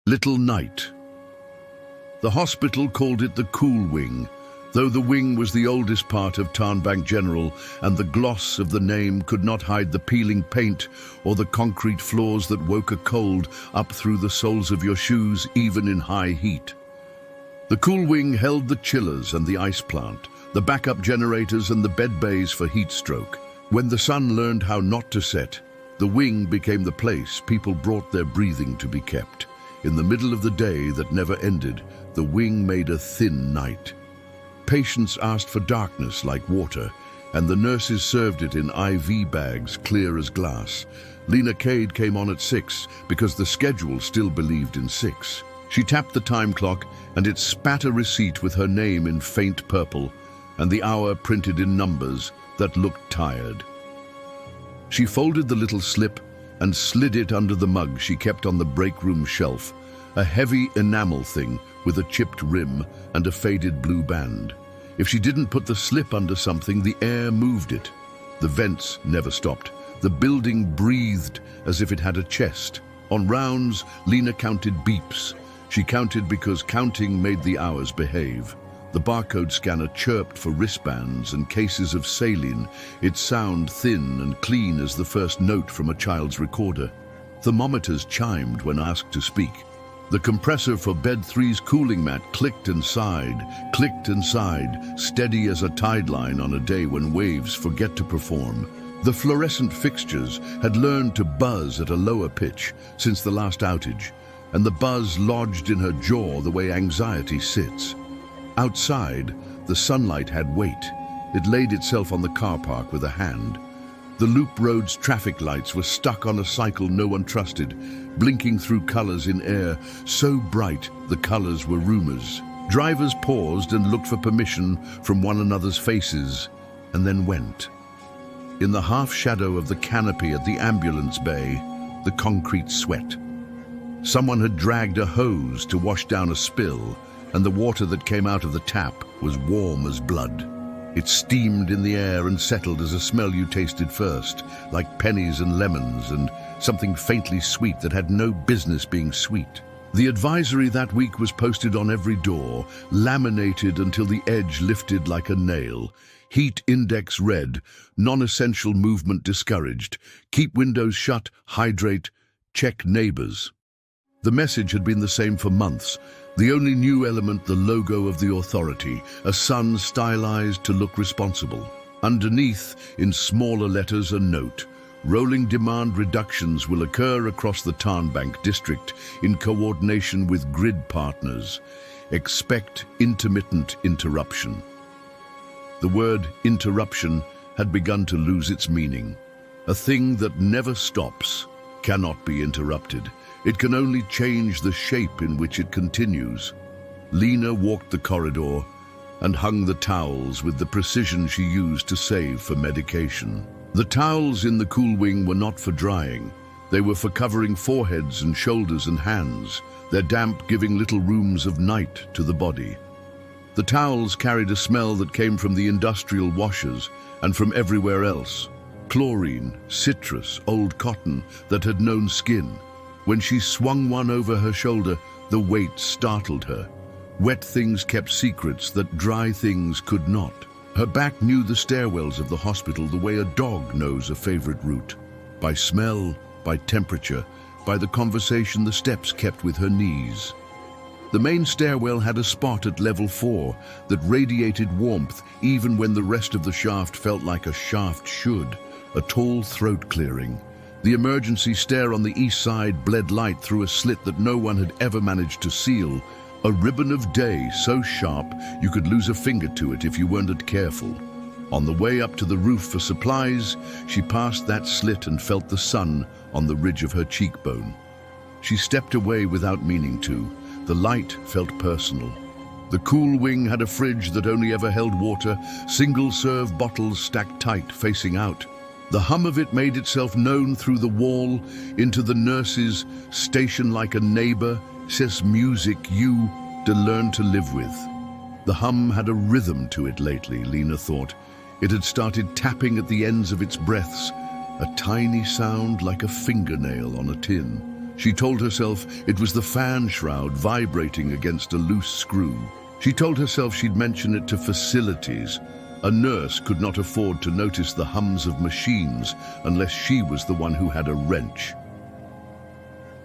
Little Night. The hospital called it the Cool Wing, though the wing was the oldest part of Tarnbank General, and the gloss of the name could not hide the peeling paint or the concrete floors that woke a cold up through the soles of your shoes, even in high heat. The Cool Wing held the chillers and the ice plant, the backup generators and the bed bays for heat stroke. When the sun learned how not to set, the wing became the place people brought their breathing to be kept. In the middle of the day that never ended, the wing made a thin night. Patients asked for darkness like water, and the nurses served it in IV bags clear as glass. Lina Kade came on at 6 because the schedule still believed in 6. She tapped the time clock and it spat a receipt with her name in faint purple and the hour printed in numbers that looked tired. She folded the little slip and slid it under the mug she kept on the break room shelf, a heavy enamel thing with a chipped rim and a faded blue band. If she didn't put the slip under something, the air moved it. The vents never stopped. The building breathed as if it had a chest. On rounds, Lina counted beeps. She counted because counting made the hours behave. The barcode scanner chirped for wristbands and cases of saline, its sound thin and clean as the first note from a child's recorder. Thermometers chimed when asked to speak. The compressor for bed 3's cooling mat clicked and sighed, steady as a tide line on a day when waves forget to perform. The fluorescent fixtures had learned to buzz at a lower pitch since the last outage, and the buzz lodged in her jaw the way anxiety sits. Outside, the sunlight had weight. It laid itself on the car park with a hand. The loop road's traffic lights were stuck on a cycle no one trusted, blinking through colors in air, so bright the colors were rumors. Drivers paused and looked for permission from one another's faces, and then went. In the half-shadow of the canopy at the ambulance bay, the concrete sweat. Someone had dragged a hose to wash down a spill, and the water that came out of the tap was warm as blood. It steamed in the air and settled as a smell you tasted first, like pennies and lemons and something faintly sweet that had no business being sweet. The advisory that week was posted on every door, laminated until the edge lifted like a nail. Heat index red, non-essential movement discouraged, keep windows shut, hydrate, check neighbors. The message had been the same for months. The only new element, the logo of the authority, a sun stylized to look responsible. Underneath, in smaller letters, a note. Rolling demand reductions will occur across the Tarnbank district in coordination with grid partners. Expect intermittent interruption. The word interruption had begun to lose its meaning. A thing that never stops cannot be interrupted. It can only change the shape in which it continues. Lina walked the corridor and hung the towels with the precision she used to save for medication. The towels in the Cool Wing were not for drying. They were for covering foreheads and shoulders and hands, their damp giving little rooms of night to the body. The towels carried a smell that came from the industrial washers and from everywhere else. Chlorine, citrus, old cotton that had known skin. When she swung one over her shoulder, the weight startled her. Wet things kept secrets that dry things could not. Her back knew the stairwells of the hospital the way a dog knows a favorite route. By smell, by temperature, by the conversation the steps kept with her knees. The main stairwell had a spot at level 4 that radiated warmth even when the rest of the shaft felt like a shaft should, a tall throat clearing. The emergency stair on the east side bled light through a slit that no one had ever managed to seal, a ribbon of day so sharp you could lose a finger to it if you weren't careful. On the way up to the roof for supplies, she passed that slit and felt the sun on the ridge of her cheekbone. She stepped away without meaning to. The light felt personal. The Cool Wing had a fridge that only ever held water, single-serve bottles stacked tight facing out. The hum of it made itself known through the wall into the nurses, station like a neighbor, says music you to learn to live with. The hum had a rhythm to it lately, Lina thought. It had started tapping at the ends of its breaths, a tiny sound like a fingernail on a tin. She told herself it was the fan shroud vibrating against a loose screw. She told herself she'd mention it to facilities. A nurse could not afford to notice the hums of machines unless she was the one who had a wrench.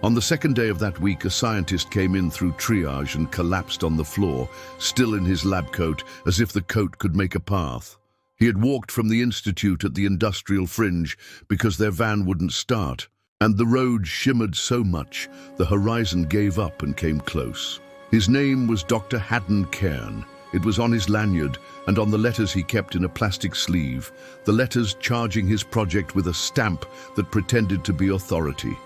On the second day of that week, a scientist came in through triage and collapsed on the floor, still in his lab coat, as if the coat could make a path. He had walked from the institute at the industrial fringe because their van wouldn't start, and the road shimmered so much the horizon gave up and came close. His name was Dr. Haddon Cairn. It was on his lanyard and on the letters he kept in a plastic sleeve, the letters charging his project with a stamp that pretended to be authority.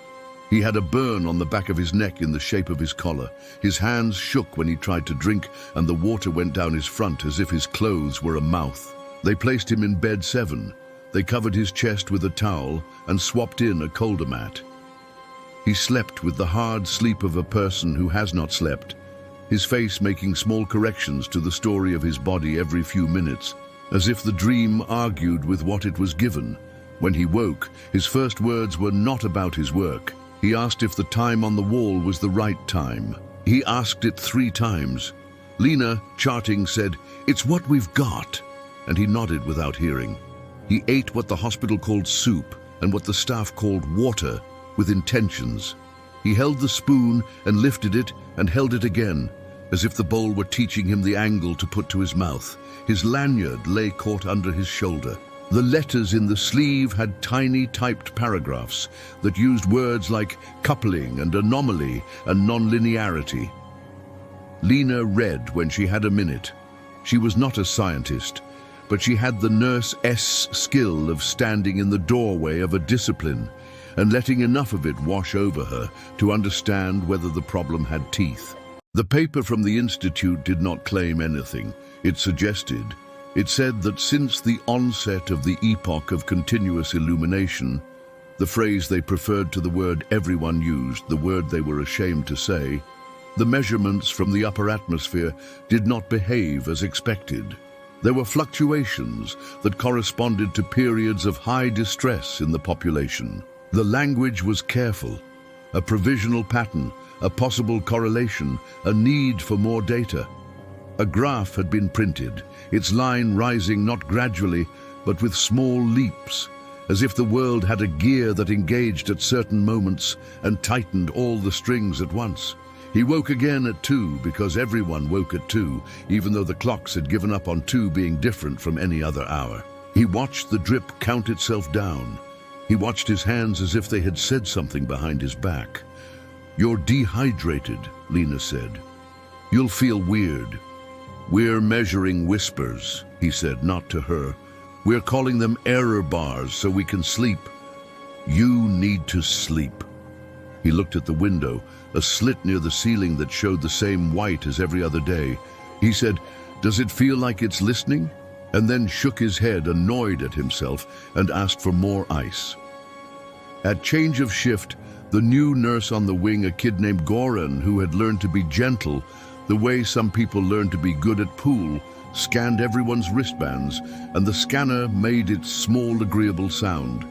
He had a burn on the back of his neck in the shape of his collar. His hands shook when he tried to drink, and the water went down his front as if his clothes were a mouth. They placed him in bed 7. They covered his chest with a towel and swapped in a colder mat. He slept with the hard sleep of a person who has not slept, his face making small corrections to the story of his body every few minutes, as if the dream argued with what it was given. When he woke, his first words were not about his work. He asked if the time on the wall was the right time. He asked it 3 times. Lina, charting, said, "It's what we've got," and he nodded without hearing. He ate what the hospital called soup and what the staff called water, with intentions. He held the spoon and lifted it and held it again, as if the bowl were teaching him the angle to put to his mouth. His lanyard lay caught under his shoulder. The letters in the sleeve had tiny typed paragraphs that used words like coupling and anomaly and nonlinearity. Lina read when she had a minute. She was not a scientist, but she had the nurse's skill of standing in the doorway of a discipline and letting enough of it wash over her to understand whether the problem had teeth. The paper from the Institute did not claim anything. It said that since the onset of the epoch of continuous illumination, the phrase they preferred to the word everyone used, the word they were ashamed to say, the measurements from the upper atmosphere did not behave as expected. There were fluctuations that corresponded to periods of high distress in the population. The language was careful, a provisional pattern, a possible correlation, a need for more data. A graph had been printed, its line rising not gradually, but with small leaps, as if the world had a gear that engaged at certain moments and tightened all the strings at once. He woke again at 2 because everyone woke at 2, even though the clocks had given up on 2 being different from any other hour. He watched the drip count itself down. He watched his hands as if they had said something behind his back. "You're dehydrated," Lina said. "You'll feel weird." "We're measuring whispers," he said, not to her. "We're calling them error bars so we can sleep. You need to sleep." He looked at the window, a slit near the ceiling that showed the same white as every other day. He said, "Does it feel like it's listening?" And then shook his head, annoyed at himself, and asked for more ice. At change of shift, the new nurse on the wing, a kid named Gore, who had learned to be gentle, the way some people learn to be good at pool, scanned everyone's wristbands, and the scanner made its small, agreeable sound.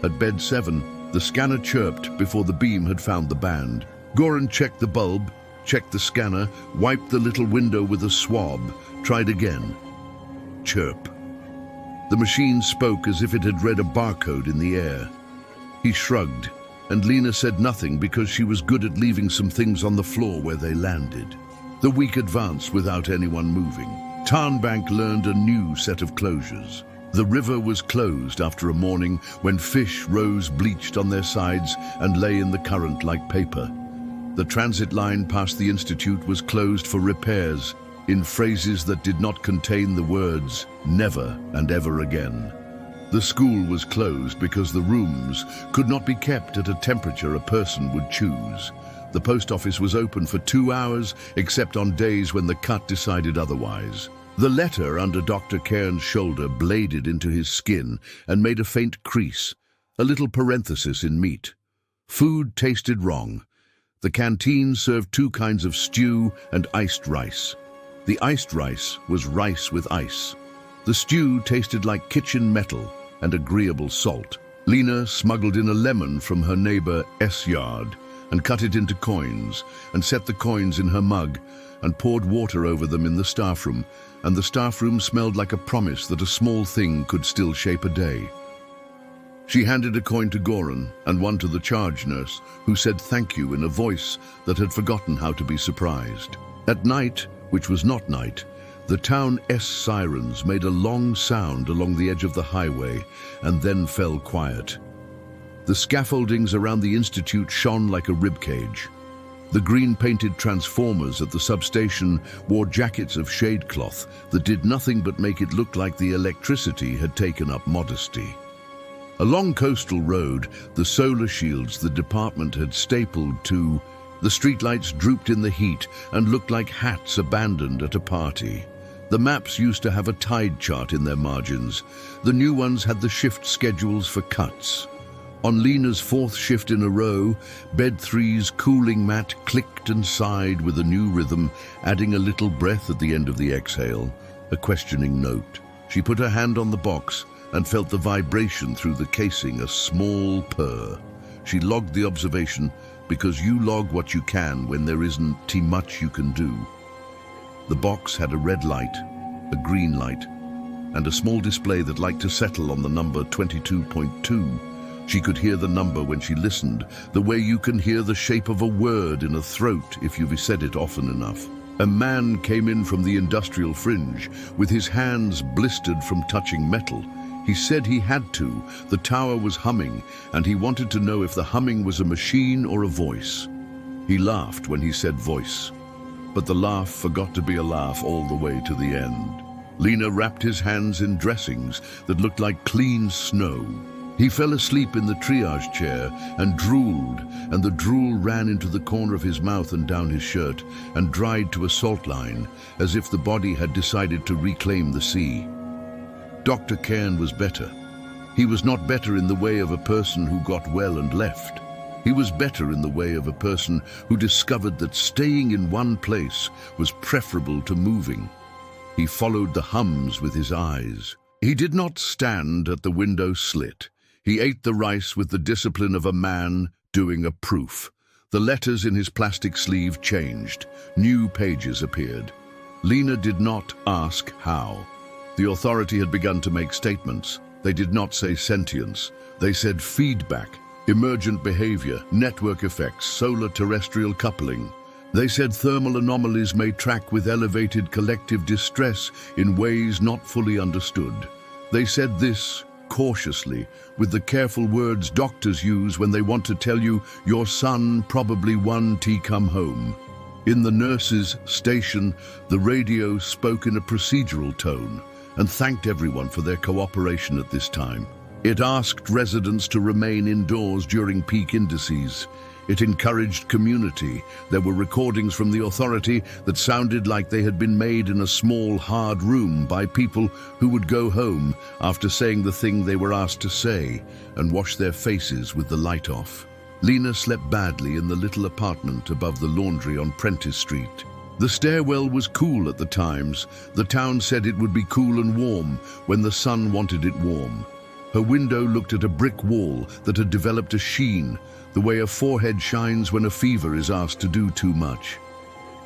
At bed 7, the scanner chirped before the beam had found the band. Goran checked the bulb, checked the scanner, wiped the little window with a swab, tried again. Chirp. The machine spoke as if it had read a barcode in the air. He shrugged, and Lina said nothing because she was good at leaving some things on the floor where they landed. The week advanced without anyone moving. Tarnbank learned a new set of closures. The river was closed after a morning when fish rose bleached on their sides and lay in the current like paper. The transit line past the Institute was closed for repairs, in phrases that did not contain the words "never" and "ever again." The school was closed because the rooms could not be kept at a temperature a person would choose. The post office was open for 2 hours, except on days when the cut decided otherwise. The letter under Dr. Cairn's shoulder bladed into his skin and made a faint crease, a little parenthesis in meat. Food tasted wrong. The canteen served 2 kinds of stew and iced rice. The iced rice was rice with ice. The stew tasted like kitchen metal and agreeable salt. Lina smuggled in a lemon from her neighbor's yard, and cut it into coins, and set the coins in her mug, and poured water over them in the staff room, and the staff room smelled like a promise that a small thing could still shape a day. She handed a coin to Goran and one to the charge nurse, who said thank you in a voice that had forgotten how to be surprised. At night, which was not night, the town sirens made a long sound along the edge of the highway and then fell quiet. The scaffoldings around the institute shone like a ribcage. The green-painted transformers at the substation wore jackets of shade cloth that did nothing but make it look like the electricity had taken up modesty. Along Coastal Road, the solar shields the department had stapled to the streetlights drooped in the heat and looked like hats abandoned at a party. The maps used to have a tide chart in their margins. The new ones had the shift schedules for cuts. On Lina's fourth shift in a row, Bed 3's cooling mat clicked and sighed with a new rhythm, adding a little breath at the end of the exhale, a questioning note. She put her hand on the box and felt the vibration through the casing, a small purr. She logged the observation, because you log what you can when there isn't too much you can do. The box had a red light, a green light, and a small display that liked to settle on the number 22.2. She could hear the number when she listened, the way you can hear the shape of a word in a throat if you've said it often enough. A man came in from the industrial fringe, with his hands blistered from touching metal. He said he had to. The tower was humming, and he wanted to know if the humming was a machine or a voice. He laughed when he said voice, but the laugh forgot to be a laugh all the way to the end. Lina wrapped his hands in dressings that looked like clean snow. He fell asleep in the triage chair and drooled, and the drool ran into the corner of his mouth and down his shirt and dried to a salt line, as if the body had decided to reclaim the sea. Dr. Cairn was better. He was not better in the way of a person who got well and left. He was better in the way of a person who discovered that staying in one place was preferable to moving. He followed the hums with his eyes. He did not stand at the window slit. He ate the rice with the discipline of a man doing a proof. The letters in his plastic sleeve changed. New pages appeared. Lina did not ask how. The authority had begun to make statements. They did not say sentience. They said feedback, emergent behavior, network effects, solar terrestrial coupling. They said thermal anomalies may track with elevated collective distress in ways not fully understood. They said this cautiously, with the careful words doctors use when they want to tell you your son probably won come home. In the nurse's station, the radio spoke in a procedural tone and thanked everyone for their cooperation at this time. It asked residents to remain indoors during peak indices. It encouraged community. There were recordings from the authority that sounded like they had been made in a small, hard room by people who would go home after saying the thing they were asked to say and wash their faces with the light off. Lina slept badly in the little apartment above the laundry on Prentice Street. The stairwell was cool at the times. The town said it would be cool and warm when the sun wanted it warm. Her window looked at a brick wall that had developed a sheen, the way a forehead shines when a fever is asked to do too much.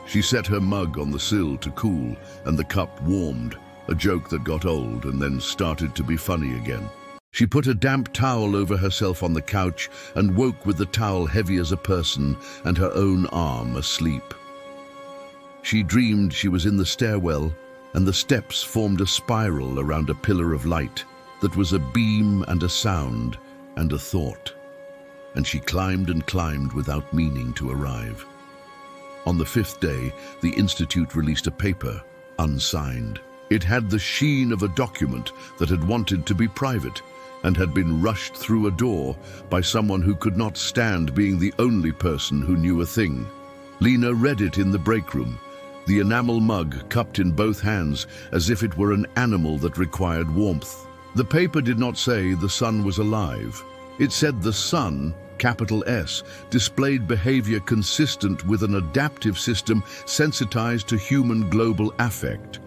She set her mug on the sill to cool, and the cup warmed, a joke that got old and then started to be funny again. She put a damp towel over herself on the couch and woke with the towel heavy as a person and her own arm asleep. She dreamed she was in the stairwell, and the steps formed a spiral around a pillar of light that was a beam and a sound and a thought. And she climbed and climbed without meaning to arrive. On the fifth day, the Institute released a paper, unsigned. It had the sheen of a document that had wanted to be private and had been rushed through a door by someone who could not stand being the only person who knew a thing. Lina read it in the break room, the enamel mug cupped in both hands as if it were an animal that required warmth. The paper did not say the sun was alive. It said the sun, capital S, displayed behavior consistent with an adaptive system sensitized to human global affect.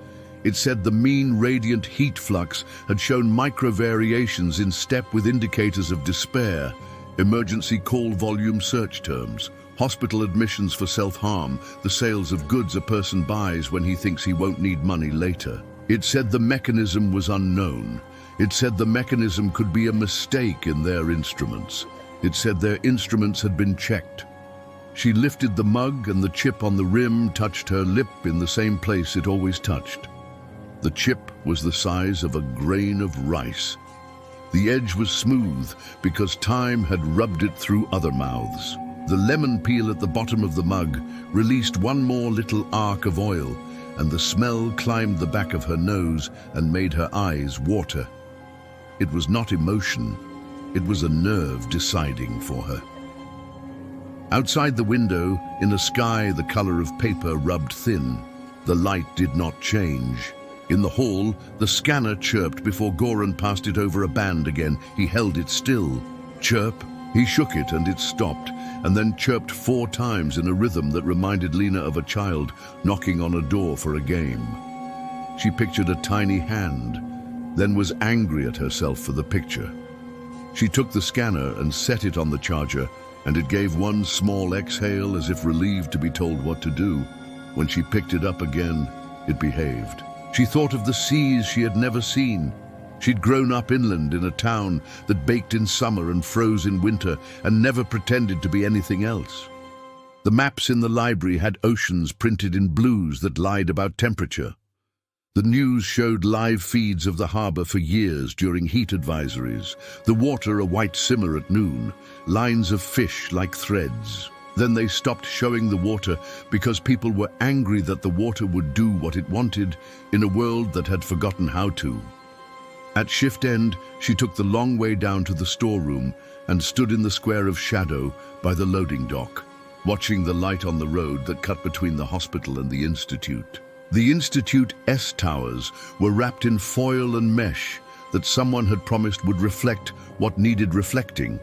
It said the mean radiant heat flux had shown micro-variations in step with indicators of despair, emergency call volume search terms, Hospital admissions for self-harm, the sales of goods a person buys when he thinks he won't need money later. It said the mechanism was unknown. It said the mechanism could be a mistake in their instruments. It said their instruments had been checked. She lifted the mug and the chip on the rim touched her lip in the same place it always touched. The chip was the size of a grain of rice. The edge was smooth because time had rubbed it through other mouths. The lemon peel at the bottom of the mug released one more little arc of oil, and the smell climbed the back of her nose and made her eyes water. It was not emotion, it was a nerve deciding for her. Outside the window, in a sky the color of paper rubbed thin, the light did not change. In the hall, the scanner chirped before Goran passed it over a band again. He held it still. Chirp. He shook it and it stopped, and then chirped 4 times in a rhythm that reminded Lina of a child knocking on a door for a game. She pictured a tiny hand, then was angry at herself for the picture. She took the scanner and set it on the charger, and it gave one small exhale as if relieved to be told what to do. When she picked it up again, it behaved. She thought of the seas she had never seen. She'd grown up inland in a town that baked in summer and froze in winter and never pretended to be anything else. The maps in the library had oceans printed in blues that lied about temperature. The news showed live feeds of the harbor for years during heat advisories, the water a white simmer at noon, lines of fish like threads. Then they stopped showing the water because people were angry that the water would do what it wanted in a world that had forgotten how to. At shift end, she took the long way down to the storeroom and stood in the square of shadow by the loading dock, watching the light on the road that cut between the hospital and the institute. The institute S towers were wrapped in foil and mesh that someone had promised would reflect what needed reflecting.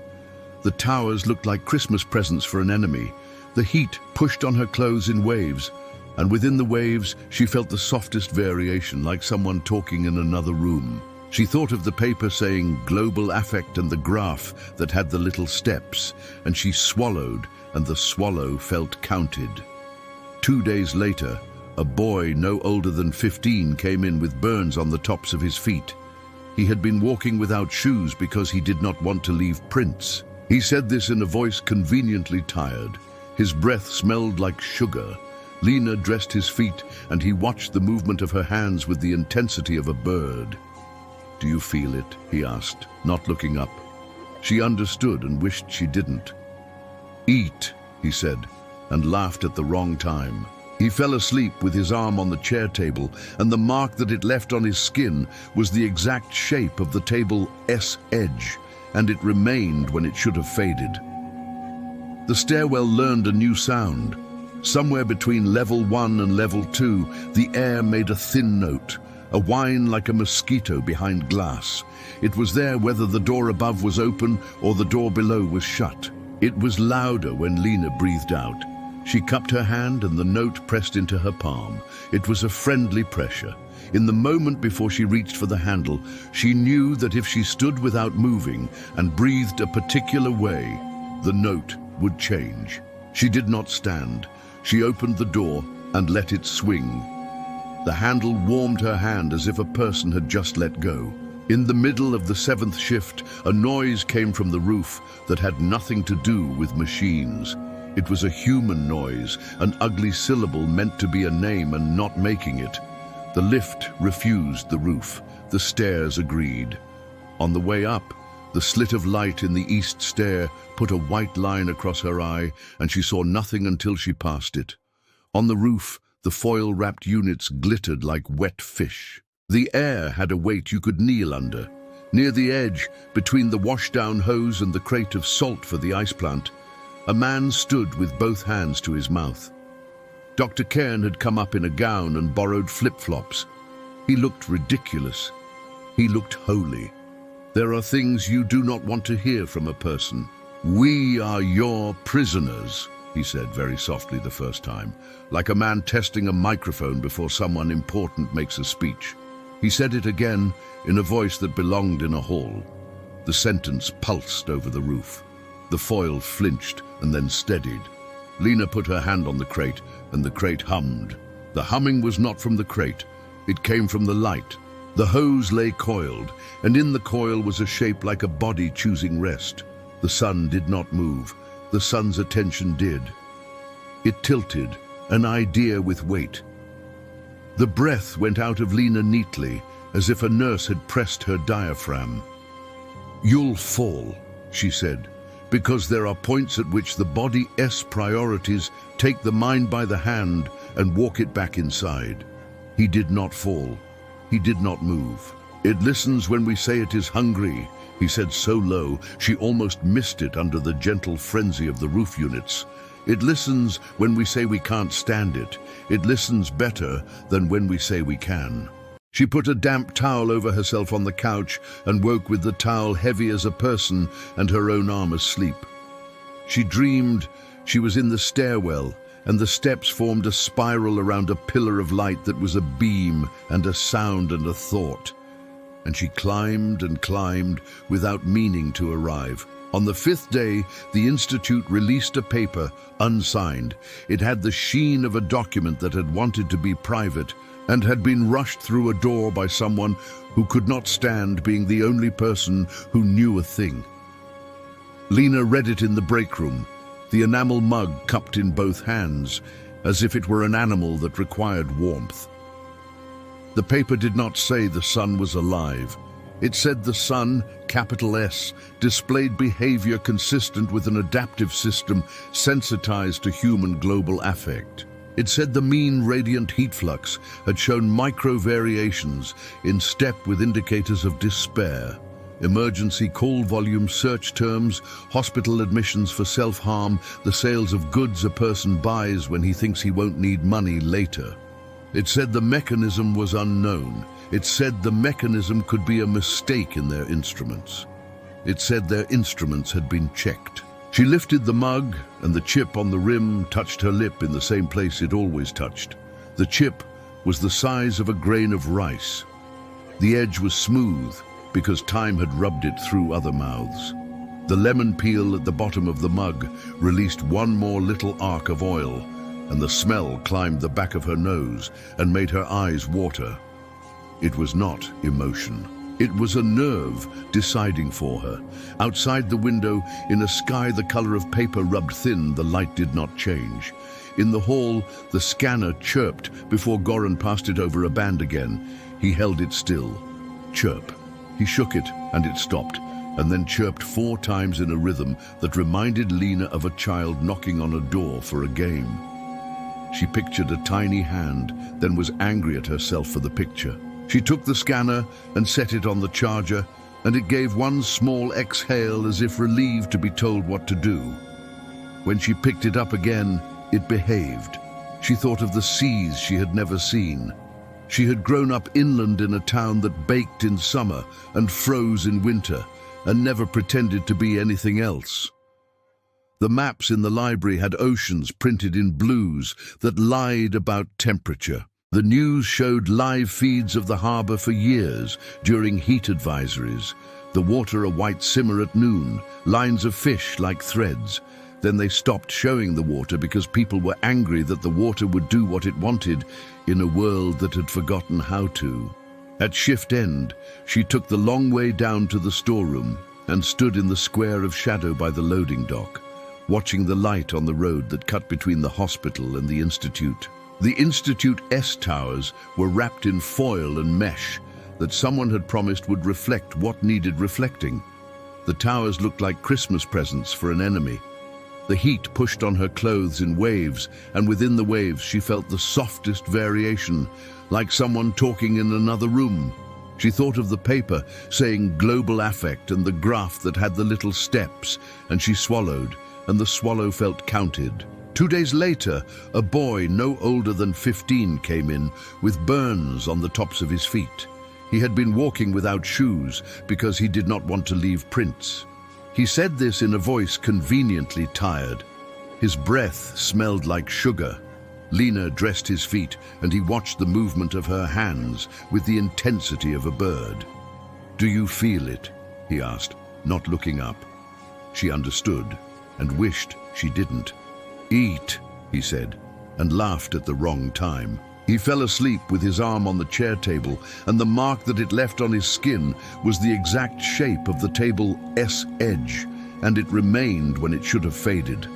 The towers looked like Christmas presents for an enemy. The heat pushed on her clothes in waves, and within the waves she felt the softest variation, like someone talking in another room. She thought of the paper saying global affect and the graph that had the little steps, and she swallowed, and the swallow felt counted. 2 days later, a boy no older than 15 came in with burns on the tops of his feet. He had been walking without shoes because he did not want to leave prints. He said this in a voice conveniently tired. His breath smelled like sugar. Lina dressed his feet, and he watched the movement of her hands with the intensity of a bird. "Do you feel it?" he asked, not looking up. She understood and wished she didn't. "Eat," he said, and laughed at the wrong time. He fell asleep with his arm on the chair table, and the mark that it left on his skin was the exact shape of the table S edge, and it remained when it should have faded. The stairwell learned a new sound. Somewhere between level 1 and level 2, the air made a thin note, a whine like a mosquito behind glass. It was there whether the door above was open or the door below was shut. It was louder when Lina breathed out. She cupped her hand and the note pressed into her palm. It was a friendly pressure. In the moment before she reached for the handle, she knew that if she stood without moving and breathed a particular way, the note would change. She did not stand. She opened the door and let it swing. The handle warmed her hand as if a person had just let go. In the middle of the 7th shift, a noise came from the roof that had nothing to do with machines. It was a human noise, an ugly syllable meant to be a name and not making it. The lift refused the roof. The stairs agreed. On the way up, the slit of light in the east stair put a white line across her eye, and she saw nothing until she passed it. On the roof, the foil-wrapped units glittered like wet fish. The air had a weight you could kneel under. Near the edge, between the washdown hose and the crate of salt for the ice plant, a man stood with both hands to his mouth. Dr. Cairn had come up in a gown and borrowed flip-flops. He looked ridiculous. He looked holy. There are things you do not want to hear from a person. "We are your prisoners," he said very softly the first time, like a man testing a microphone before someone important makes a speech. He said it again in a voice that belonged in a hall. The sentence pulsed over the roof. The foil flinched and then steadied. Lina put her hand on the crate, and the crate hummed. The humming was not from the crate. It came from the light. The hose lay coiled, and in the coil was a shape like a body choosing rest. The sun did not move. The sun's attention did. It tilted, an idea with weight. The breath went out of Lina neatly, as if a nurse had pressed her diaphragm. "You'll fall," she said, "because there are points at which the body's priorities take the mind by the hand and walk it back inside." He did not fall. He did not move. "It listens when we say it is hungry," he said so low she almost missed it under the gentle frenzy of the roof units. "It listens when we say we can't stand it. It listens better than when we say we can." She put a damp towel over herself on the couch and woke with the towel heavy as a person and her own arm asleep. She dreamed she was in the stairwell, and the steps formed a spiral around a pillar of light that was a beam and a sound and a thought. And she climbed and climbed without meaning to arrive. On the 5th day, the Institute released a paper, unsigned. It had the sheen of a document that had wanted to be private and had been rushed through a door by someone who could not stand being the only person who knew a thing. Lina read it in the break room, the enamel mug cupped in both hands, as if it were an animal that required warmth. The paper did not say the sun was alive. It said the sun, capital S, displayed behavior consistent with an adaptive system sensitized to human global affect. It said the mean radiant heat flux had shown micro-variations in step with indicators of despair. Emergency call volume search terms, hospital admissions for self-harm, the sales of goods a person buys when he thinks he won't need money later. It said the mechanism was unknown. It said the mechanism could be a mistake in their instruments. It said their instruments had been checked. She lifted the mug, and the chip on the rim touched her lip in the same place it always touched. The chip was the size of a grain of rice. The edge was smooth, because time had rubbed it through other mouths. The lemon peel at the bottom of the mug released one more little arc of oil, and the smell climbed the back of her nose and made her eyes water. It was not emotion. It was a nerve deciding for her. Outside the window, in a sky the color of paper rubbed thin, the light did not change. In the hall, the scanner chirped before Goran passed it over a band again. He held it still. Chirp. He shook it, and it stopped, and then chirped 4 times in a rhythm that reminded Lina of a child knocking on a door for a game. She pictured a tiny hand, then was angry at herself for the picture. She took the scanner and set it on the charger, and it gave one small exhale as if relieved to be told what to do. When she picked it up again, it behaved. She thought of the seas she had never seen. She had grown up inland in a town that baked in summer and froze in winter, and never pretended to be anything else. The maps in the library had oceans printed in blues that lied about temperature. The news showed live feeds of the harbour for years during heat advisories. The water a white simmer at noon, lines of fish like threads. Then they stopped showing the water because people were angry that the water would do what it wanted in a world that had forgotten how to. At shift end, she took the long way down to the storeroom and stood in the square of shadow by the loading dock, watching the light on the road that cut between the hospital and the Institute. The Institute-S towers were wrapped in foil and mesh that someone had promised would reflect what needed reflecting. The towers looked like Christmas presents for an enemy. The heat pushed on her clothes in waves, and within the waves she felt the softest variation, like someone talking in another room. She thought of the paper saying global affect and the graph that had the little steps, and she swallowed, and the swallow felt counted. 2 days later, a boy no older than 15 came in with burns on the tops of his feet. He had been walking without shoes because he did not want to leave prints. He said this in a voice conveniently tired. His breath smelled like sugar. Lina dressed his feet, and he watched the movement of her hands with the intensity of a bird. "Do you feel it?" he asked, not looking up. She understood and wished she didn't. "Eat," he said, and laughed at the wrong time. He fell asleep with his arm on the chair table, and the mark that it left on his skin was the exact shape of the table's edge, and it remained when it should have faded.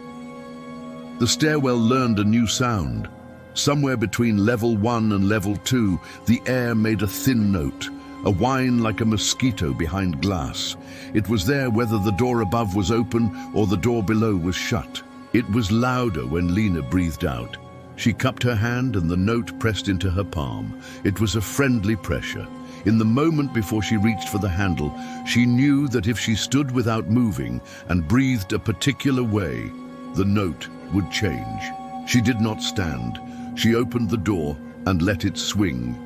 The stairwell learned a new sound. Somewhere between level 1 and level 2, the air made a thin note, a whine like a mosquito behind glass. It was there whether the door above was open or the door below was shut. It was louder when Lina breathed out. She cupped her hand and the note pressed into her palm. It was a friendly pressure. In the moment before she reached for the handle, she knew that if she stood without moving and breathed a particular way, the note would change. She did not stand. She opened the door and let it swing.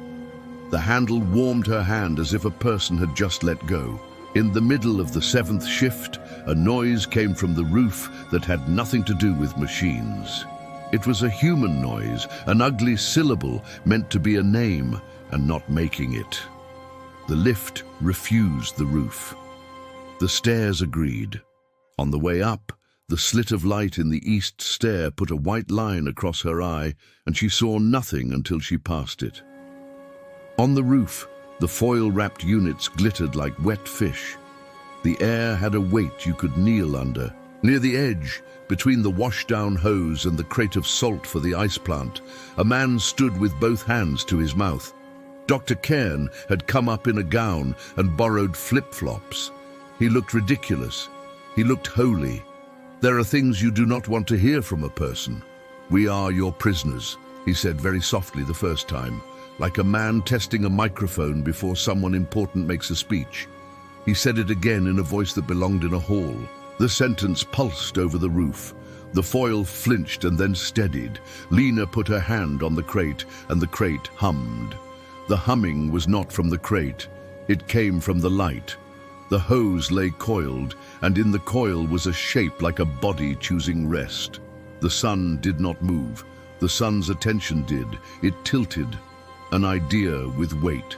The handle warmed her hand as if a person had just let go. In the middle of the 7th shift, a noise came from the roof that had nothing to do with machines. It was a human noise, an ugly syllable meant to be a name and not making it. The lift refused the roof. The stairs agreed. On the way up, the slit of light in the east stair put a white line across her eye, and she saw nothing until she passed it. On the roof, the foil-wrapped units glittered like wet fish. The air had a weight you could kneel under. Near the edge, between the washdown hose and the crate of salt for the ice plant, a man stood with both hands to his mouth. Dr. Cairn had come up in a gown and borrowed flip-flops. He looked ridiculous. He looked holy. "There are things you do not want to hear from a person. We are your prisoners," he said very softly the first time, like a man testing a microphone before someone important makes a speech. He said it again in a voice that belonged in a hall. The sentence pulsed over the roof. The foil flinched and then steadied. Lina put her hand on the crate, and the crate hummed. The humming was not from the crate. It came from the light. The hose lay coiled, and in the coil was a shape like a body choosing rest. The sun did not move. The sun's attention did. It tilted, an idea with weight.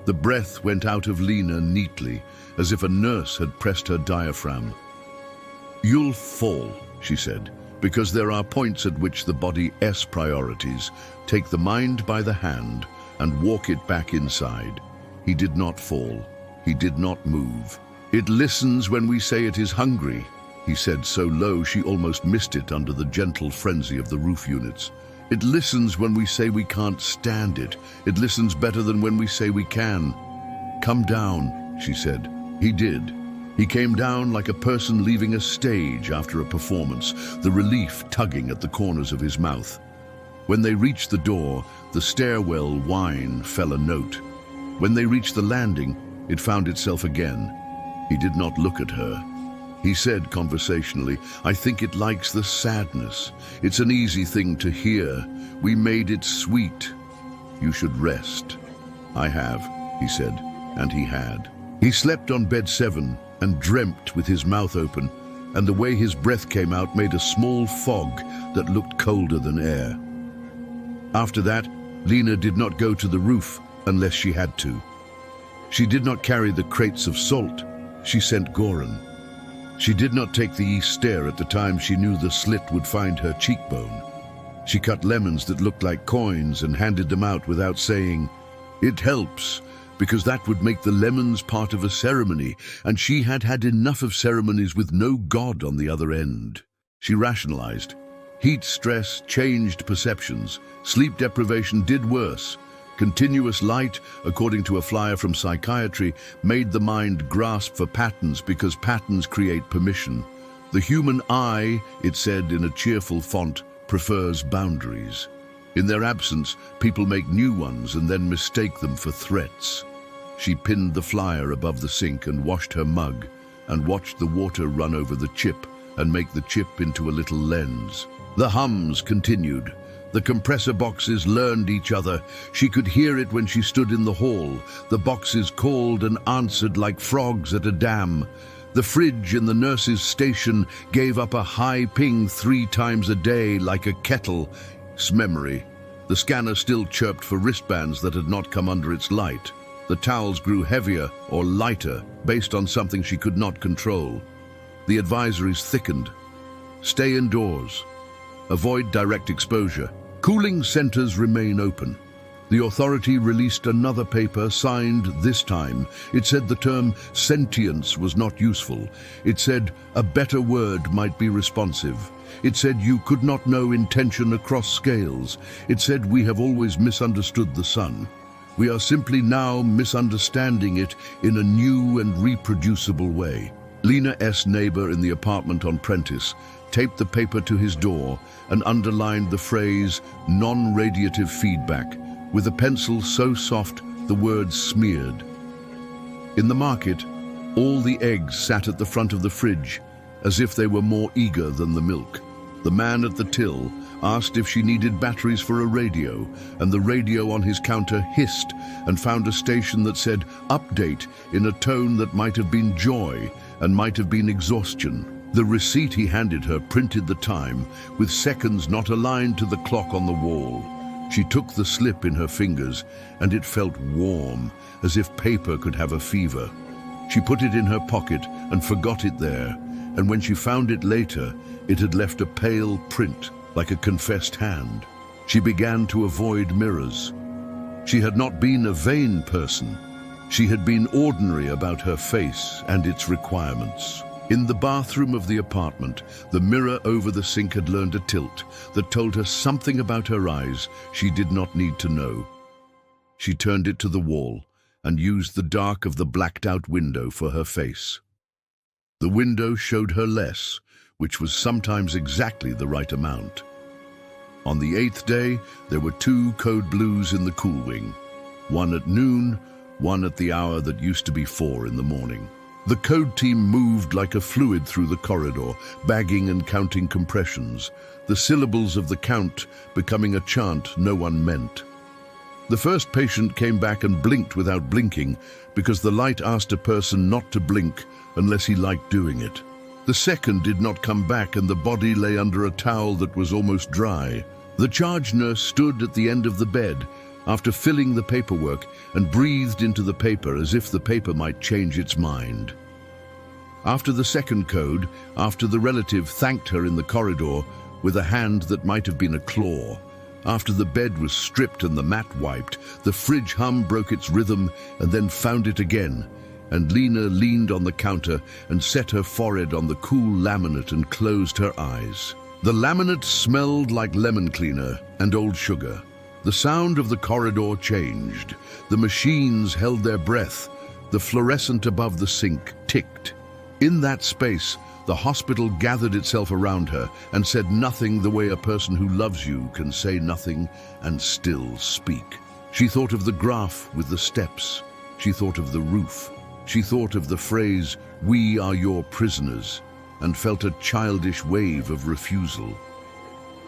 The breath went out of Lina neatly, as if a nurse had pressed her diaphragm. "You'll fall," she said, "because there are points at which the body's priorities take the mind by the hand and walk it back inside." He did not fall. He did not move. "It listens when we say it is hungry," he said so low she almost missed it under the gentle frenzy of the roof units. "It listens when we say we can't stand it. It listens better than when we say we can." "Come down," she said. He did. He came down like a person leaving a stage after a performance, the relief tugging at the corners of his mouth. When they reached the door, the stairwell whine fell a note. When they reached the landing, it found itself again. He did not look at her. He said conversationally, "I think it likes the sadness. It's an easy thing to hear. We made it sweet. You should rest." "I have," he said, and he had. He slept on bed 7 and dreamt with his mouth open, and the way his breath came out made a small fog that looked colder than air. After that, Lina did not go to the roof unless she had to. She did not carry the crates of salt. She sent Goran. She did not take the east stair at the time she knew the slit would find her cheekbone. She cut lemons that looked like coins and handed them out without saying, "It helps," because that would make the lemons part of a ceremony, and she had had enough of ceremonies with no god on the other end. She rationalized. Heat stress changed perceptions. Sleep deprivation did worse. Continuous light, according to a flyer from psychiatry, made the mind grasp for patterns because patterns create permission. The human eye, it said in a cheerful font, prefers boundaries. In their absence, people make new ones and then mistake them for threats. She pinned the flyer above the sink and washed her mug and watched the water run over the chip and make the chip into a little lens. The hums continued. The compressor boxes learned each other. She could hear it when she stood in the hall. The boxes called and answered like frogs at a dam. The fridge in the nurse's station gave up a high ping 3 times a day like a kettle's memory. The scanner still chirped for wristbands that had not come under its light. The towels grew heavier or lighter based on something she could not control. The advisories thickened. Stay indoors. Avoid direct exposure. Cooling centers remain open. The authority released another paper signed this time. It said the term sentience was not useful. It said a better word might be responsive. It said you could not know intention across scales. It said we have always misunderstood the sun. We are simply now misunderstanding it in a new and reproducible way. Lina's neighbor in the apartment on Prentice taped the paper to his door and underlined the phrase non-radiative feedback with a pencil so soft the words smeared. In the market, all the eggs sat at the front of the fridge as if they were more eager than the milk. The man at the till asked if she needed batteries for a radio, and the radio on his counter hissed and found a station that said update in a tone that might have been joy and might have been exhaustion. The receipt he handed her printed the time, with seconds not aligned to the clock on the wall. She took the slip in her fingers, and it felt warm, as if paper could have a fever. She put it in her pocket and forgot it there, and when she found it later, it had left a pale print, like a confessed hand. She began to avoid mirrors. She had not been a vain person. She had been ordinary about her face and its requirements. In the bathroom of the apartment, the mirror over the sink had learned a tilt that told her something about her eyes she did not need to know. She turned it to the wall and used the dark of the blacked-out window for her face. The window showed her less, which was sometimes exactly the right amount. On the 8th day, there were 2 code blues in the cool wing, one at noon, one at the hour that used to be 4 in the morning. The code team moved like a fluid through the corridor, bagging and counting compressions, the syllables of the count becoming a chant no one meant. The first patient came back and blinked without blinking because the light asked a person not to blink unless he liked doing it. The second did not come back and the body lay under a towel that was almost dry. The charge nurse stood at the end of the bed after filling the paperwork and breathed into the paper as if the paper might change its mind. After the second code, after the relative thanked her in the corridor with a hand that might have been a claw, after the bed was stripped and the mat wiped, the fridge hum broke its rhythm and then found it again, and Lina leaned on the counter and set her forehead on the cool laminate and closed her eyes. The laminate smelled like lemon cleaner and old sugar. The sound of the corridor changed. The machines held their breath. The fluorescent above the sink ticked. In that space, the hospital gathered itself around her and said nothing the way a person who loves you can say nothing and still speak. She thought of the graph with the steps. She thought of the roof. She thought of the phrase, "We are your prisoners," and felt a childish wave of refusal.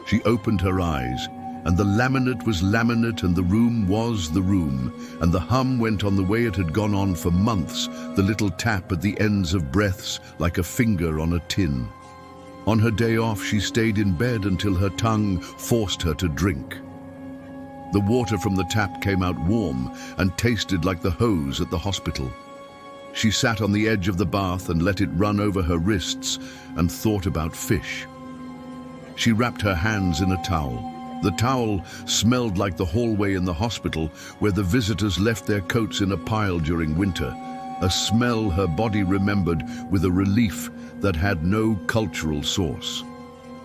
She opened her eyes, and the laminate was laminate and the room was the room, and the hum went on the way it had gone on for months, the little tap at the ends of breaths like a finger on a tin. On her day off, she stayed in bed until her tongue forced her to drink. The water from the tap came out warm and tasted like the hose at the hospital. She sat on the edge of the bath and let it run over her wrists and thought about fish. She wrapped her hands in a towel. The towel smelled like the hallway in the hospital where the visitors left their coats in a pile during winter, a smell her body remembered with a relief that had no cultural source.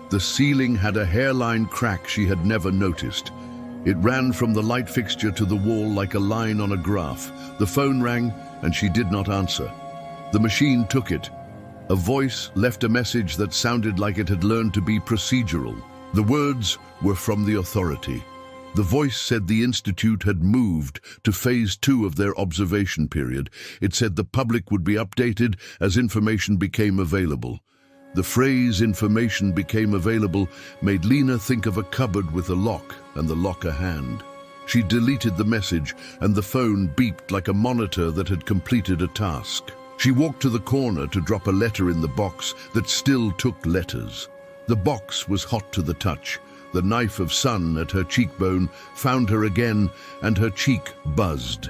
The ceiling had a hairline crack she had never noticed. It ran from the light fixture to the wall like a line on a graph. The phone rang and she did not answer. The machine took it. A voice left a message that sounded like it had learned to be procedural. The words were from the authority. The voice said the Institute had moved to phase 2 of their observation period. It said the public would be updated as information became available. The phrase "information became available" made Lina think of a cupboard with a lock and the lock a hand. She deleted the message and the phone beeped like a monitor that had completed a task. She walked to the corner to drop a letter in the box that still took letters. The box was hot to the touch. The knife of sun at her cheekbone found her again, and her cheek buzzed.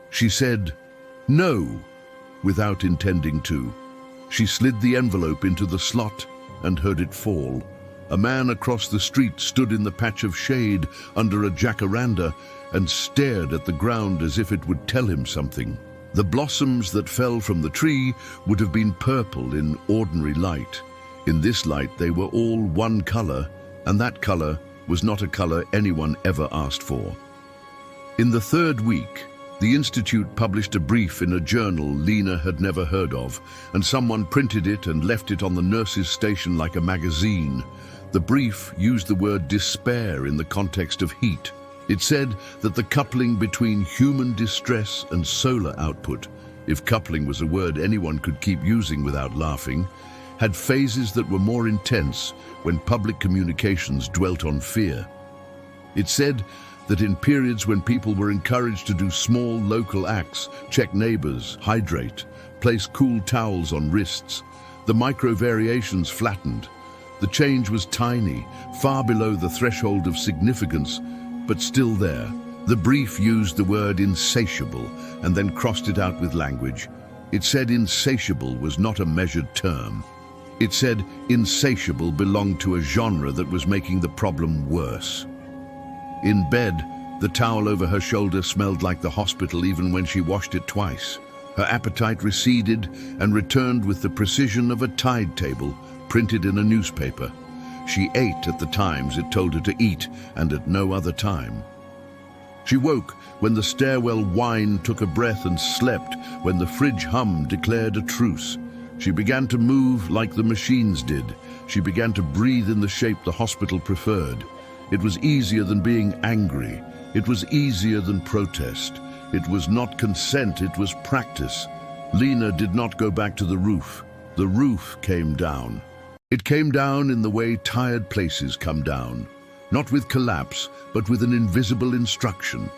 She said, "No," without intending to. She slid the envelope into the slot and heard it fall. A man across the street stood in the patch of shade under a jacaranda and stared at the ground as if it would tell him something. The blossoms that fell from the tree would have been purple in ordinary light. In this light, they were all one color, and that color was not a color anyone ever asked for. In the third week, the Institute published a brief in a journal Lina had never heard of, and someone printed it and left it on the nurses' station like a magazine. The brief used the word despair in the context of heat. It said that the coupling between human distress and solar output, if coupling was a word anyone could keep using without laughing, had phases that were more intense when public communications dwelt on fear. It said that in periods when people were encouraged to do small local acts, check neighbors, hydrate, place cool towels on wrists, the micro variations flattened. The change was tiny, far below the threshold of significance, but still there. The brief used the word insatiable and then crossed it out with language. It said insatiable was not a measured term. It said insatiable belonged to a genre that was making the problem worse. In bed, the towel over her shoulder smelled like the hospital even when she washed it twice. Her appetite receded and returned with the precision of a tide table printed in a newspaper. She ate at the times it told her to eat and at no other time. She woke when the stairwell whine took a breath and slept when the fridge hum declared a truce. She began to move like the machines did. She began to breathe in the shape the hospital preferred. It was easier than being angry. It was easier than protest. It was not consent, it was practice. Lina did not go back to the roof. The roof came down. It came down in the way tired places come down. Not with collapse, but with an invisible instruction.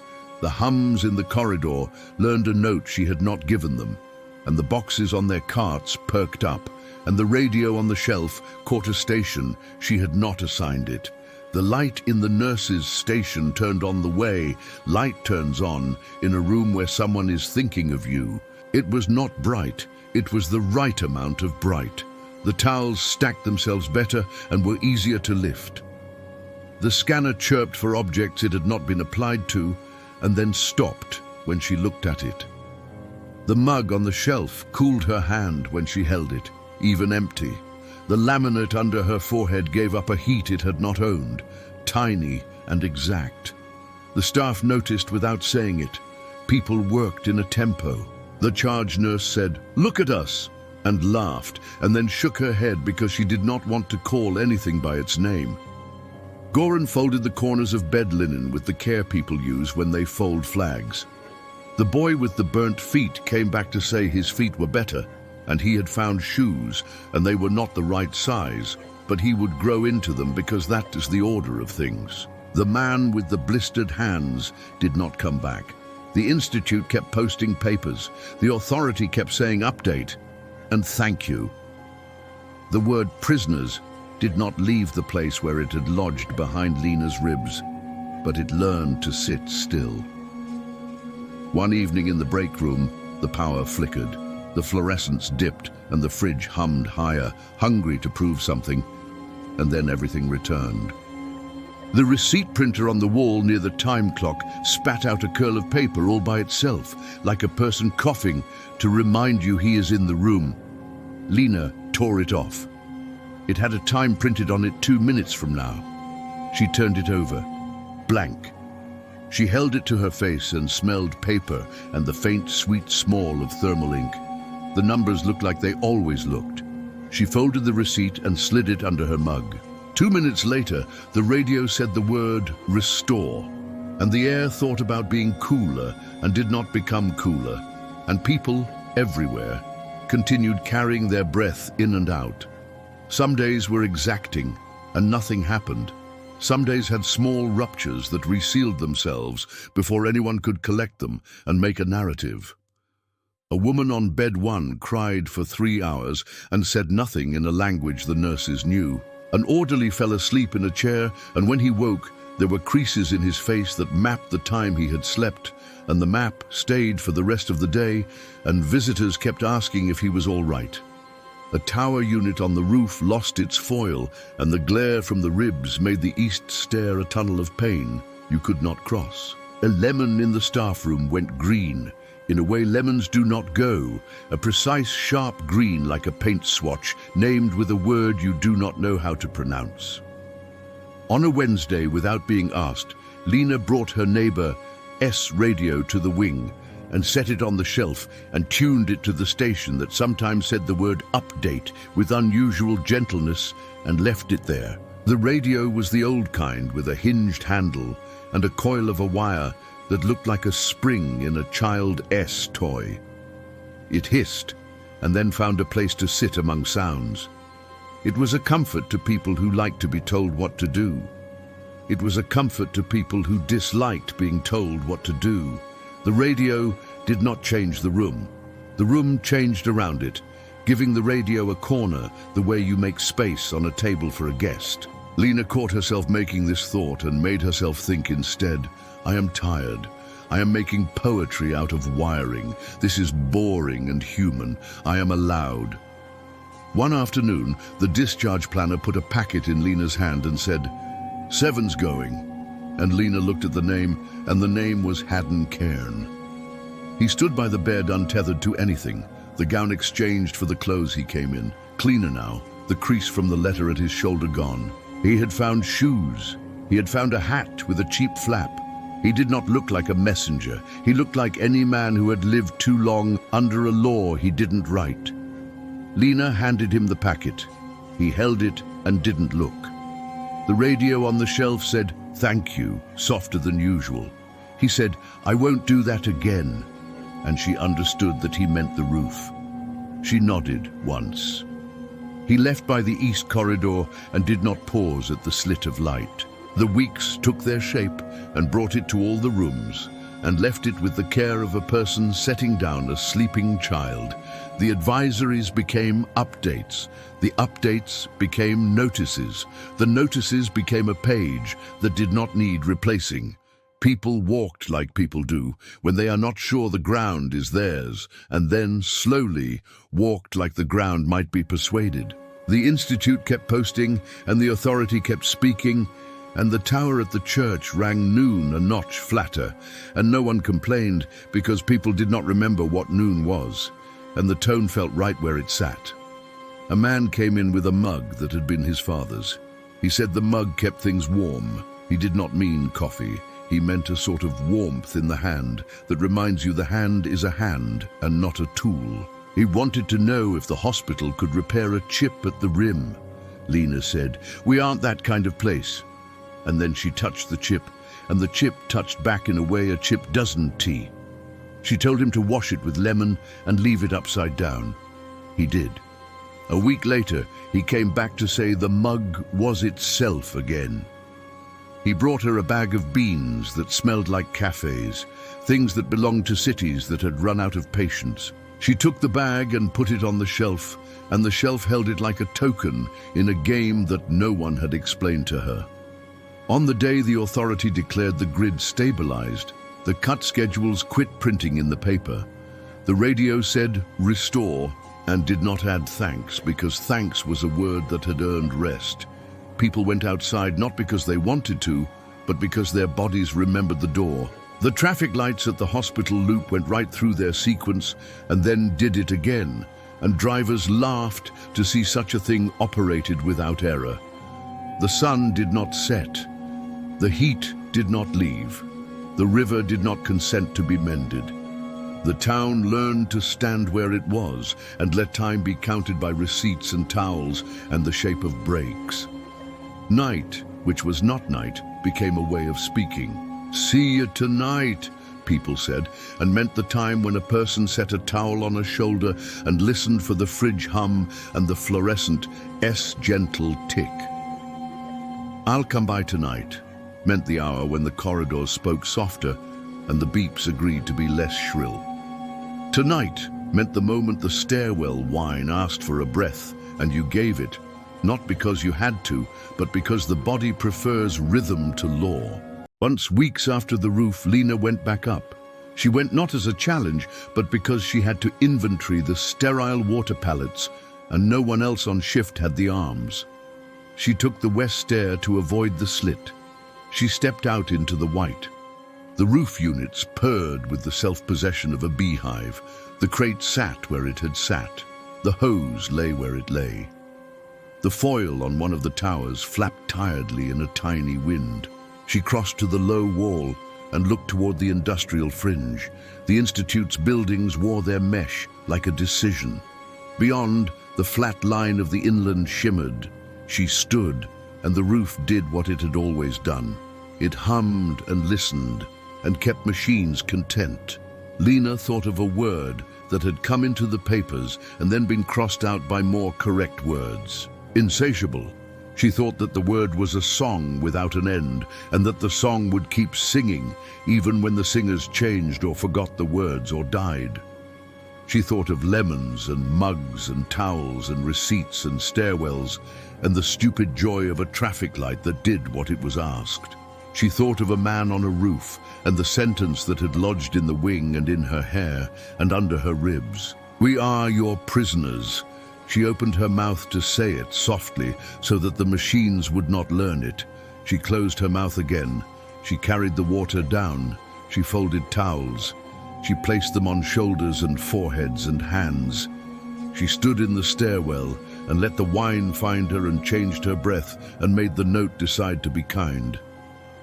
The hums in the corridor learned a note she had not given them, and the boxes on their carts perked up, and the radio on the shelf caught a station she had not assigned it. The light in the nurse's station turned on the way light turns on in a room where someone is thinking of you. It was not bright, it was the right amount of bright. The towels stacked themselves better and were easier to lift. The scanner chirped for objects it had not been applied to, and then stopped when she looked at it. The mug on the shelf cooled her hand when she held it, even empty. The laminate under her forehead gave up a heat it had not owned, tiny and exact. The staff noticed without saying it. People worked in a tempo. The charge nurse said, "Look at us," and laughed, and then shook her head because she did not want to call anything by its name. Gore folded the corners of bed linen with the care people use when they fold flags. The boy with the burnt feet came back to say his feet were better, and he had found shoes, and they were not the right size, but he would grow into them because that is the order of things. The man with the blistered hands did not come back. The Institute kept posting papers. The authority kept saying update and thank you. The word prisoners did not leave the place where it had lodged behind Lina's ribs, but it learned to sit still. One evening in the break room, the power flickered. The fluorescents dipped and the fridge hummed higher, hungry to prove something, and then everything returned. The receipt printer on the wall near the time clock spat out a curl of paper all by itself, like a person coughing to remind you he is in the room. Lina tore it off. It had a time printed on it 2 minutes from now. She turned it over, blank. She held it to her face and smelled paper and the faint, sweet smell of thermal ink. The numbers looked like they always looked. She folded the receipt and slid it under her mug. 2 minutes later, the radio said the word restore, and the air thought about being cooler and did not become cooler, and people everywhere continued carrying their breath in and out. Some days were exacting and nothing happened. Some days had small ruptures that resealed themselves before anyone could collect them and make a narrative. A woman on bed 1 cried for 3 hours and said nothing in a language the nurses knew. An orderly fell asleep in a chair, and when he woke, there were creases in his face that mapped the time he had slept, and the map stayed for the rest of the day, and visitors kept asking if he was all right. A tower unit on the roof lost its foil, and the glare from the ribs made the east stair a tunnel of pain you could not cross. A lemon in the staff room went green, in a way lemons do not go, a precise sharp green like a paint swatch, named with a word you do not know how to pronounce. On a Wednesday, without being asked, Lina brought her neighbor S radio to the wing and set it on the shelf and tuned it to the station that sometimes said the word update with unusual gentleness and left it there. The radio was the old kind with a hinged handle and a coil of a wire that looked like a spring in a Child S toy. It hissed and then found a place to sit among sounds. It was a comfort to people who liked to be told what to do. It was a comfort to people who disliked being told what to do. The radio did not change the room. The room changed around it, giving the radio a corner the way you make space on a table for a guest. Lina caught herself making this thought and made herself think instead, I am tired. I am making poetry out of wiring. This is boring and human. I am allowed. One afternoon, the discharge planner put a packet in Lina's hand and said, 7's going. And Lina looked at the name, and the name was Haddon Cairn. He stood by the bed untethered to anything, the gown exchanged for the clothes he came in, cleaner now, the crease from the letter at his shoulder gone. He had found shoes. He had found a hat with a cheap flap. He did not look like a messenger. He looked like any man who had lived too long under a law he didn't write. Lina handed him the packet. He held it and didn't look. The radio on the shelf said, thank you, softer than usual. He said, I won't do that again. And she understood that he meant the roof. She nodded once. He left by the east corridor and did not pause at the slit of light. The weeks took their shape and brought it to all the rooms and left it with the care of a person setting down a sleeping child. The advisories became updates. The updates became notices. The notices became a page that did not need replacing. People walked like people do when they are not sure the ground is theirs, and then, slowly, walked like the ground might be persuaded. The institute kept posting, and the authority kept speaking, and the tower at the church rang noon a notch flatter, and no one complained because people did not remember what noon was, and the tone felt right where it sat. A man came in with a mug that had been his father's. He said the mug kept things warm. He did not mean coffee. He meant a sort of warmth in the hand that reminds you the hand is a hand and not a tool. He wanted to know if the hospital could repair a chip at the rim. Lina said, we aren't that kind of place. And then she touched the chip, and the chip touched back in a way a chip doesn't tea. She told him to wash it with lemon and leave it upside down. He did. A week later, he came back to say the mug was itself again. He brought her a bag of beans that smelled like cafes, things that belonged to cities that had run out of patience. She took the bag and put it on the shelf, and the shelf held it like a token in a game that no one had explained to her. On the day the authority declared the grid stabilized, the cut schedules quit printing in the paper. The radio said, restore, and did not add thanks, because thanks was a word that had earned rest. People went outside not because they wanted to, but because their bodies remembered the door. The traffic lights at the hospital loop went right through their sequence and then did it again, and drivers laughed to see such a thing operated without error. The sun did not set. The heat did not leave. The river did not consent to be mended. The town learned to stand where it was and let time be counted by receipts and towels and the shape of breaks. Night, which was not night, became a way of speaking. See you tonight, people said, and meant the time when a person set a towel on a shoulder and listened for the fridge hum and the fluorescent gentle tick. I'll come by tonight meant the hour when the corridors spoke softer and the beeps agreed to be less shrill. Tonight meant the moment the stairwell whine asked for a breath and you gave it, not because you had to, but because the body prefers rhythm to law. Once, weeks after the roof, Lina went back up. She went not as a challenge, but because she had to inventory the sterile water pallets and no one else on shift had the arms. She took the west stair to avoid the slit. She stepped out into the white. The roof units purred with the self-possession of a beehive. The crate sat where it had sat. The hose lay where it lay. The foil on one of the towers flapped tiredly in a tiny wind. She crossed to the low wall and looked toward the industrial fringe. The Institute's buildings wore their mesh like a decision. Beyond, the flat line of the inland shimmered. She stood, and the roof did what it had always done. It hummed and listened, and kept machines content. Lina thought of a word that had come into the papers and then been crossed out by more correct words. Insatiable. She thought that the word was a song without an end, and that the song would keep singing, even when the singers changed or forgot the words or died. She thought of lemons and mugs and towels and receipts and stairwells, and the stupid joy of a traffic light that did what it was asked. She thought of a man on a roof, and the sentence that had lodged in the wing and in her hair and under her ribs. "We are your prisoners." She opened her mouth to say it softly so that the machines would not learn it. She closed her mouth again. She carried the water down. She folded towels. She placed them on shoulders and foreheads and hands. She stood in the stairwell and let the wine find her and changed her breath and made the note decide to be kind.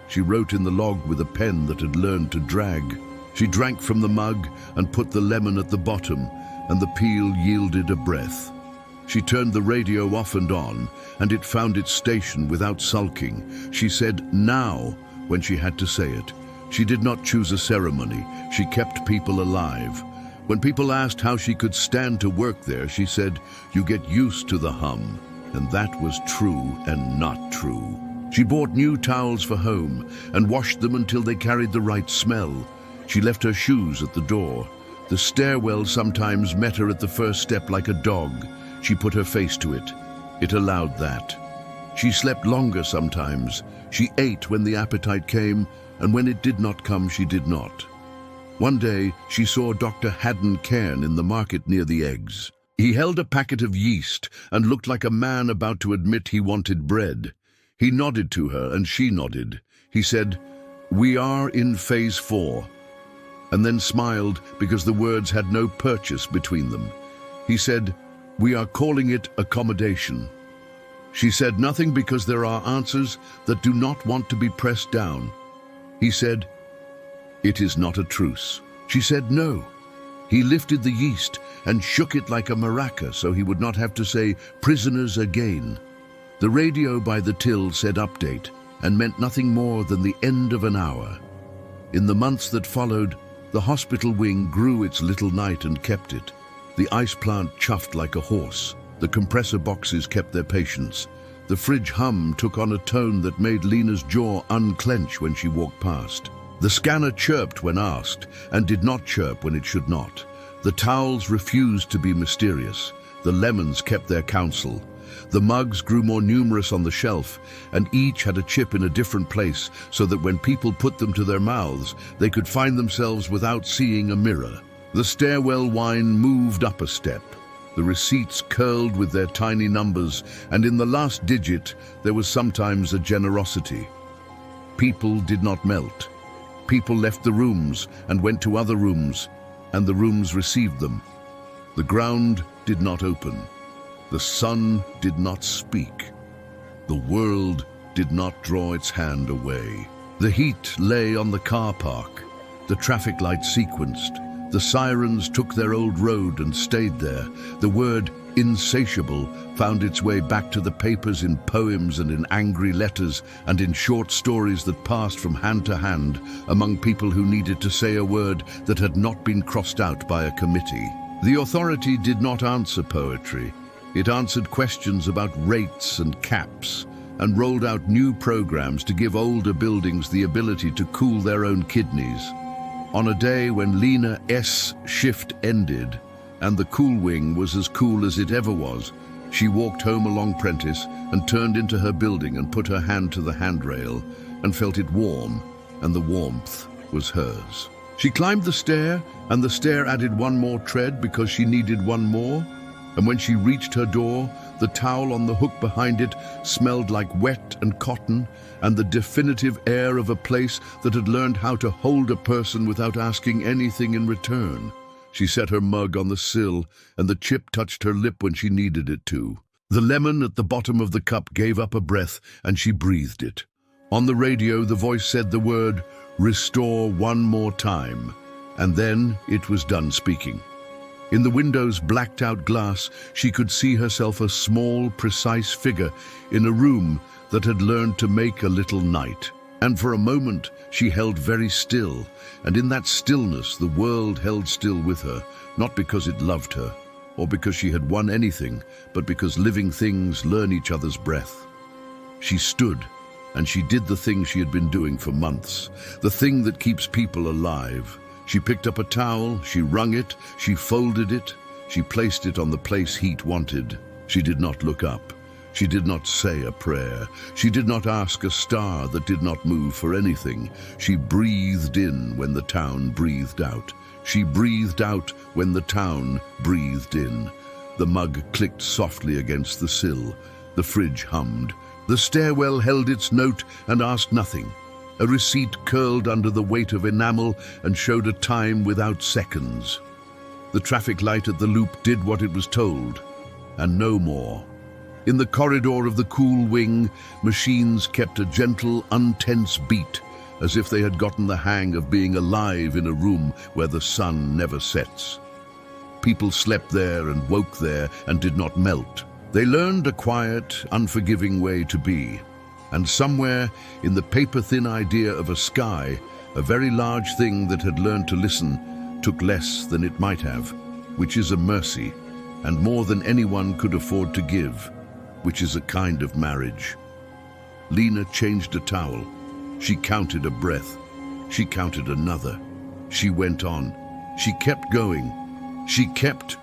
She wrote in the log with a pen that had learned to drag. She drank from the mug and put the lemon at the bottom, and the peel yielded a breath. She turned the radio off and on, and it found its station without sulking. She said "now" when she had to say it. She did not choose a ceremony. She kept people alive. When people asked how she could stand to work there, she said, "You get used to the hum." And that was true and not true. She bought new towels for home and washed them until they carried the right smell. She left her shoes at the door. The stairwell sometimes met her at the first step like a dog. She put her face to it. It allowed that. She slept longer sometimes. She ate when the appetite came, and when it did not come, she did not. One day, she saw Dr. Haddon Cairn in the market near the eggs. He held a packet of yeast and looked like a man about to admit he wanted bread. He nodded to her, and she nodded. He said, "We are in phase 4, and then smiled because the words had no purchase between them. He said, "We are calling it accommodation." She said nothing because there are answers that do not want to be pressed down. He said, "It is not a truce." She said no. He lifted the yeast and shook it like a maraca so he would not have to say "prisoners" again. The radio by the till said update and meant nothing more than the end of an hour. In the months that followed, the hospital wing grew its little night and kept it. The ice plant chuffed like a horse. The compressor boxes kept their patience. The fridge hum took on a tone that made Lina's jaw unclench when she walked past. The scanner chirped when asked and did not chirp when it should not. The towels refused to be mysterious. The lemons kept their counsel. The mugs grew more numerous on the shelf, and each had a chip in a different place so that when people put them to their mouths, they could find themselves without seeing a mirror. The stairwell wine moved up a step. The receipts curled with their tiny numbers, and in the last digit, there was sometimes a generosity. People did not melt. People left the rooms and went to other rooms, and the rooms received them. The ground did not open. The sun did not speak. The world did not draw its hand away. The heat lay on the car park. The traffic lights sequenced. The sirens took their old road and stayed there. The word insatiable found its way back to the papers in poems and in angry letters and in short stories that passed from hand to hand among people who needed to say a word that had not been crossed out by a committee. The authority did not answer poetry. It answered questions about rates and caps and rolled out new programs to give older buildings the ability to cool their own kidneys. On a day when Lina's shift ended and the cool wing was as cool as it ever was, she walked home along Prentice and turned into her building and put her hand to the handrail and felt it warm, and the warmth was hers. She climbed the stair, and the stair added one more tread because she needed one more, And when she reached her door, the towel on the hook behind it smelled like wet and cotton and the definitive air of a place that had learned how to hold a person without asking anything in return. She set her mug on the sill, and the chip touched her lip when she needed it to. The lemon at the bottom of the cup gave up a breath, and she breathed it. On the radio, the voice said the word, "Restore one more time," and then it was done speaking. In the window's blacked-out glass, she could see herself a small, precise figure in a room that had learned to make a little night. And for a moment, she held very still, and in that stillness, the world held still with her, not because it loved her, or because she had won anything, but because living things learn each other's breath. She stood, and she did the thing she had been doing for months, the thing that keeps people alive. She picked up a towel, she wrung it, she folded it, she placed it on the place heat wanted. She did not look up. She did not say a prayer. She did not ask a star that did not move for anything. She breathed in when the town breathed out. She breathed out when the town breathed in. The mug clicked softly against the sill. The fridge hummed. The stairwell held its note and asked nothing. A receipt curled under the weight of enamel and showed a time without seconds. The traffic light at the loop did what it was told, and no more. In the corridor of the cool wing, machines kept a gentle, untense beat, as if they had gotten the hang of being alive in a room where the sun never sets. People slept there and woke there and did not melt. They learned a quiet, unforgiving way to be. And somewhere in the paper-thin idea of a sky, a very large thing that had learned to listen took less than it might have, which is a mercy, and more than anyone could afford to give, which is a kind of marriage. Lina changed a towel. She counted a breath. She counted another. She went on. She kept going. She kept